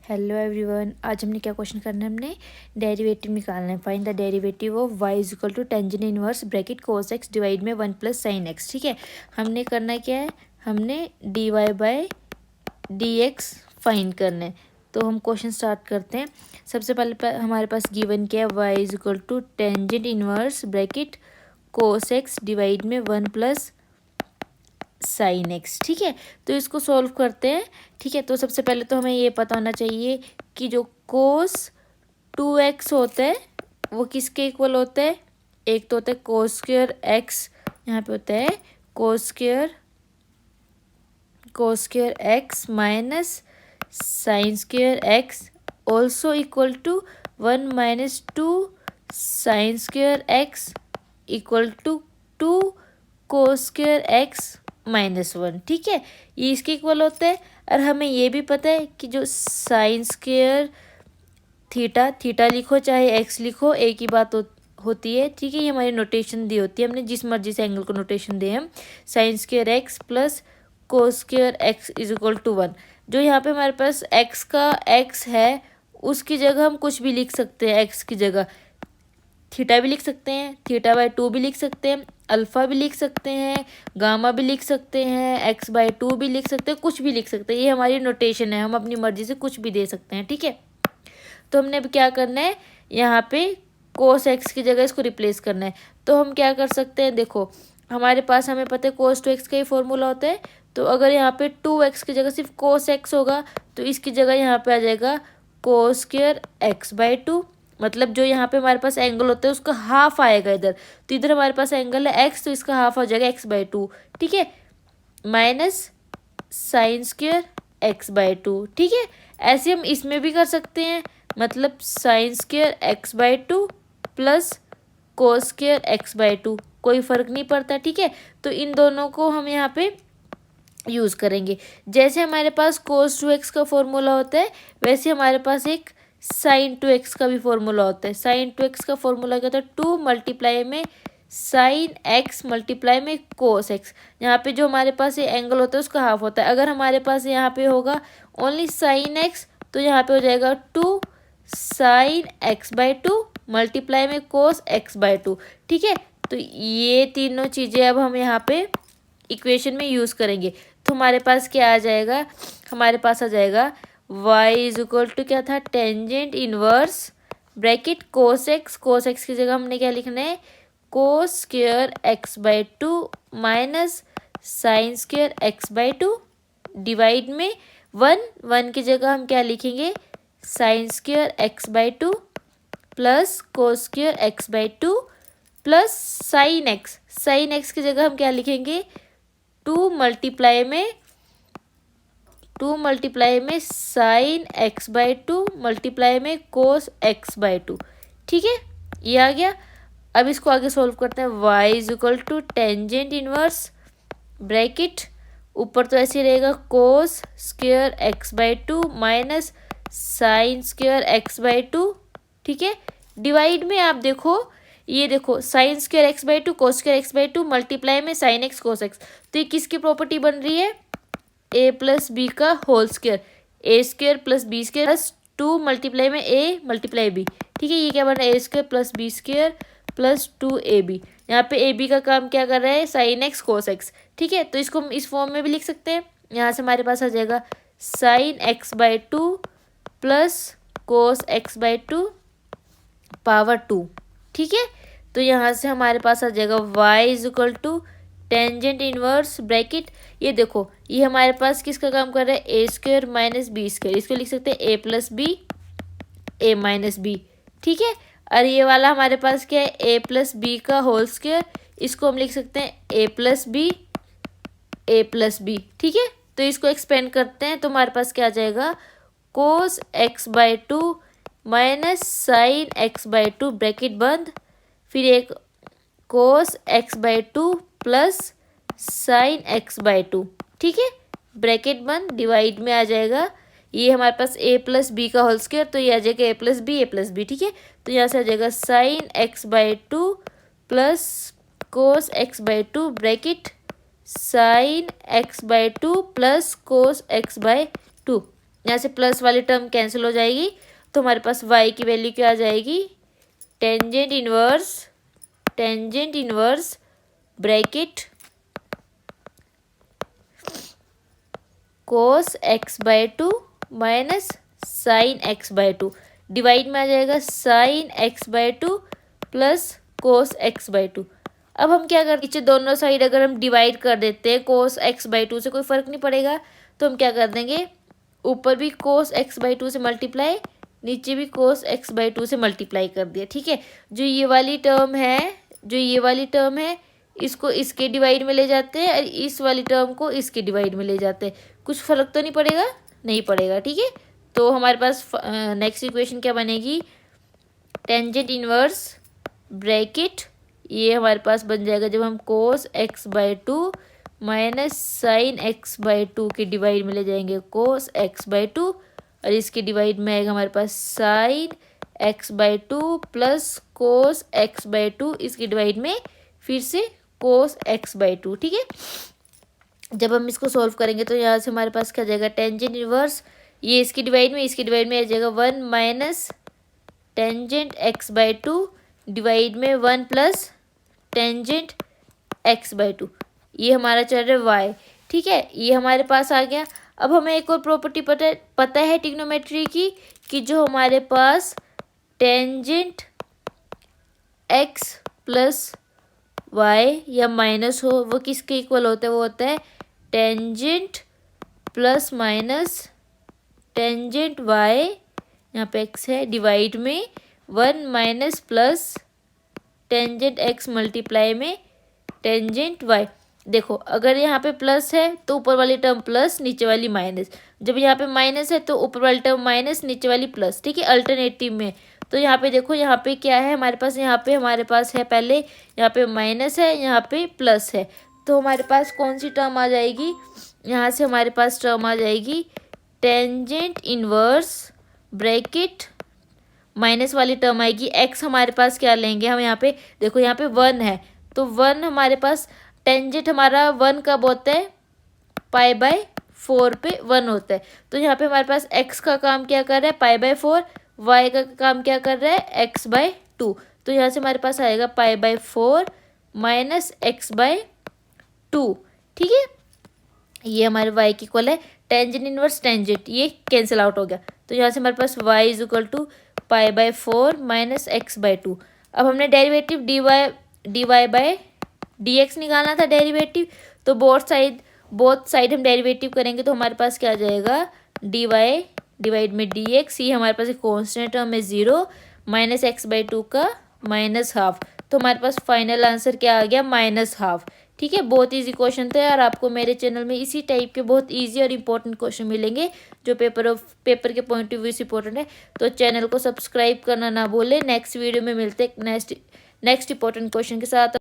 Hello everyone, आज हमने क्या क्वेश्चन करना है। हमने डेरिवेटिव निकालना है। Find the derivative of y is equal to tangent inverse bracket cos x divide में 1 प्लस साइन एक्स। ठीक है, हमने करना क्या है, हमने dy बाय dx फाइंड करना है। तो हम क्वेश्चन स्टार्ट करते हैं। सबसे पहले हमारे पास गिवन क्या है, y is equal to tangent inverse bracket cos x divide में 1 प्लस साइन एक्स। ठीक है, तो इसको सॉल्व करते हैं। ठीक है, तो सबसे पहले तो हमें ये पता होना चाहिए कि जो कोस 2x होता है वो किसके इक्वल होता है। एक तो होता है कोस स्क्वायर एक्स, यहाँ पे होता है cos square x minus sine square x also equal to 1 minus 2 sine square x equal to 2 cos square x -1। ठीक है, ये इसके इक्वल होता है। और हमें ये भी पता है कि जो साइन स्क्वायर थीटा लिखो चाहे एक्स लिखो, एक ही बात होती है। ठीक है, ये हमारी नोटेशन दी होती है, हमने जिस मर्जी से एंगल को नोटेशन दे हम sine square x plus cos square x is equal to 1। जो यहाँ पे हमारे पास एक्स का एक्स है उसकी जगह हम कुछ भी लिख सकते हैं। एक्स की जगह थीटा भी लिख सकते हैं, थीटा बाय 2 भी लिख सकते हैं, अल्फ़ा भी लिख सकते हैं, गामा भी लिख सकते हैं, एक्स बाय 2 भी लिख सकते हैं, कुछ भी लिख सकते हैं। ये हमारी नोटेशन है, हम अपनी मर्जी से कुछ भी दे सकते हैं। ठीक है, तो हमने अब क्या करना है, यहाँ पे कोस एक्स की जगह इसको रिप्लेस करना है। तो हम क्या कर सकते हैं, देखो हमारे पास हमें पता है कोस 2x का ही फॉर्मूला होता है। तो अगर यहाँ पे 2x की जगह सिर्फ कोस एक्स होगा तो इसकी जगह यहाँ पे आ जाएगा कोस स्क्वायर एक्स बाय 2। मतलब जो यहाँ पे हमारे पास एंगल होता है उसका हाफ आएगा इधर, तो इधर हमारे पास एंगल है एक्स, तो इसका हाफ हो जाएगा एक्स बाय 2। ठीक है, minus sine square x by 2। ठीक है, ऐसे हम इसमें भी कर सकते हैं, मतलब sine square x by 2 plus cos square x by 2, कोई फर्क नहीं पड़ता। ठीक है, तो इन दोनों को हम यहाँ पे यूज़ करेंगे। जैसे हमारे पास कोस 2x का फॉर्मूला होता है वैसे हमारे पास एक साइन 2x का भी फॉर्मूला होता है। साइन 2x का फॉर्मूला क्या होता है, 2 मल्टीप्लाई में साइन एक्स मल्टीप्लाई में कोस एक्स। यहाँ पे जो हमारे पास ये एंगल होता है उसका हाफ होता है। अगर हमारे पास यहाँ पे होगा ओनली साइन एक्स तो यहाँ पे हो जाएगा 2 साइन एक्स बाय 2 मल्टीप्लाई में कोस एक्स बाय 2। ठीक है, तो ये तीनों चीज़ें अब हम यहाँ पे इक्वेशन में यूज़ करेंगे। तो हमारे पास क्या आ जाएगा, हमारे पास आ जाएगा y इज इक्वल टू क्या था, tangent inverse bracket cos x की जगह हमने क्या लिखना है, cos square x by 2 minus sine square x by 2 divide में 1 की जगह हम क्या लिखेंगे, sine square x by 2 plus cos square x by 2 plus sine x की जगह हम क्या लिखेंगे, 2 मल्टीप्लाई में साइन एक्स बाय 2 मल्टीप्लाई में कोस एक्स बाय 2। ठीक है, ये आ गया। अब इसको आगे सोल्व करते हैं। y is equal to tangent inverse bracket, ऊपर तो ऐसे रहेगा cos square x by 2 minus sine square x by 2। ठीक है, डिवाइड में आप देखो, ये देखो sine square x by 2 cos square x by 2 multiply में साइन एक्स कोस एक्स। तो ये किसकी प्रॉपर्टी बन रही है, a प्लस बी का whole square, A square plus B square plus 2 multiply में a मल्टीप्लाई b। ठीक है, ये क्या बन रहा है, A square plus B square plus 2ab। यहाँ पे ए बी का काम क्या कर रहा है, साइन एक्स कोस एक्स। ठीक है, तो इसको हम इस फॉर्म में भी लिख सकते हैं। यहाँ से हमारे पास आ जाएगा sine x by 2 plus cos x by 2 power 2। ठीक है, तो यहाँ से हमारे पास आ जाएगा y is equal to tangent inverse bracket, ये देखो ये हमारे पास किसका काम कर रहा है, A square minus B square. इसको लिख सकते हैं ए प्लस बी ए माइनस बी। ठीक है, और ये वाला हमारे पास क्या है, ए प्लस बी का होल स्क्वायर। इसको हम लिख सकते हैं ए प्लस बी। ठीक है, तो इसको एक्सपेंड करते हैं तो हमारे पास क्या आ जाएगा, cos x by 2 minus sine x by 2 bracket बंद, फिर एक cos x by 2 plus sine x by 2। ठीक है, ब्रैकेट बंद, डिवाइड में आ जाएगा ये हमारे पास ए प्लस बी का होल स्क्वायर, तो ये आ जाएगा ए प्लस बी। ठीक है, तो यहाँ से आ जाएगा sine x by 2 plus cos x by 2 bracket sine x by 2 plus cos x by 2। यहाँ से प्लस वाली टर्म कैंसिल हो जाएगी, तो हमारे पास y की वैल्यू क्या आ जाएगी, tangent inverse bracket cos x/2 minus sine x/2 divide में आ जाएगा sign x/2 plus cos x/2। अब हम क्या कर नीचे दोनों साइड अगर हम डिवाइड कर देते हैं cos x/2 से कोई फ़र्क नहीं पड़ेगा, तो हम क्या कर देंगे, ऊपर भी cos x/2 से मल्टीप्लाई, नीचे भी cos x/2 से मल्टीप्लाई कर दिया। ठीक है, जो ये वाली टर्म है इसको इसके डिवाइड में ले जाते हैं और इस वाली टर्म को इसके डिवाइड में ले जाते हैं। कुछ फर्क तो नहीं पड़ेगा, नहीं पड़ेगा। ठीक है, तो हमारे पास नेक्स्ट इक्वेशन क्या बनेगी, टेंजेंट इनवर्स ब्रैकेट, ये हमारे पास बन जाएगा जब हम cos x/2 minus sine x/2 के डिवाइड में ले जाएंगे cos x/2 और इसके डिवाइड में आएगा हमारे पास sign x/2 plus cos x/2, इसके डिवाइड में फिर से cos x/2। ठीक है, जब हम इसको सॉल्व करेंगे तो यहाँ से हमारे पास क्या जाएगा, टेंजेंट इनवर्स, ये इसकी डिवाइड में आ जाएगा 1 माइनस टेंजेंट x/2 डिवाइड में 1 प्लस टेंजेंट x/2, ये हमारा चल रहा है y। ठीक है, ये हमारे पास आ गया। अब हमें एक और प्रॉपर्टी पता है ट्रिग्नोमेट्री की, कि जो हमारे पास टेंजेंट x प्लस y या माइनस हो वो किसके इक्वल होता है, वो होता है tangent plus minus tangent y, यहाँ पे x है, डिवाइड में 1 minus plus tangent x multiply में टेंजेंट y। देखो अगर यहाँ पे प्लस है तो ऊपर वाली टर्म प्लस, नीचे वाली माइनस, जब यहाँ पे माइनस है तो ऊपर वाली टर्म माइनस, नीचे वाली प्लस। ठीक है, अल्टरनेटिव में। तो यहाँ पे देखो, यहाँ पे क्या है हमारे पास, हमारे पास है पहले यहाँ पे माइनस है, यहाँ पे प्लस है, तो हमारे पास कौन सी टर्म आ जाएगी, यहाँ से हमारे पास टर्म आ जाएगी टेंजेंट इनवर्स ब्रैकेट, माइनस वाली टर्म आएगी x, हमारे पास क्या लेंगे हम, यहाँ पे देखो यहाँ पे 1 है, तो 1 हमारे पास टेंजेंट हमारा 1 कब होता है, π/4 पे 1 होता है, तो यहाँ पे हमारे पास x का काम क्या कर रहा है, π/4, y का काम क्या कर रहा है, x/2, तो यहाँ से हमारे पास आएगा π/4 माइनस x/2। ठीक है, ये हमारे y की इक्वल है टेंजेंट इनवर्स टेंजेंट, ये कैंसिल आउट हो गया, तो यहाँ से हमारे पास y is equal to π/4 minus x/2। अब हमने डेरिवेटिव dy/dx निकालना था डेरिवेटिव, तो बोथ साइड हम डेरिवेटिव करेंगे तो हमारे पास क्या आ जाएगा, dy डिवाइड में dx, ये हमारे पास एक कॉन्स्टेंट टर्म है 0 माइनस x/2 का -12, तो हमारे पास फाइनल आंसर क्या आ गया, -12। ठीक है, बहुत इजी क्वेश्चन था और आपको मेरे चैनल में इसी टाइप के बहुत इजी और इम्पोर्टेंट क्वेश्चन मिलेंगे जो पेपर के पॉइंट ऑफ व्यू से इम्पोर्टेंट है। तो चैनल को सब्सक्राइब करना ना भूलें। नेक्स्ट वीडियो में मिलते हैं नेक्स्ट इंपॉर्टेंट क्वेश्चन के साथ।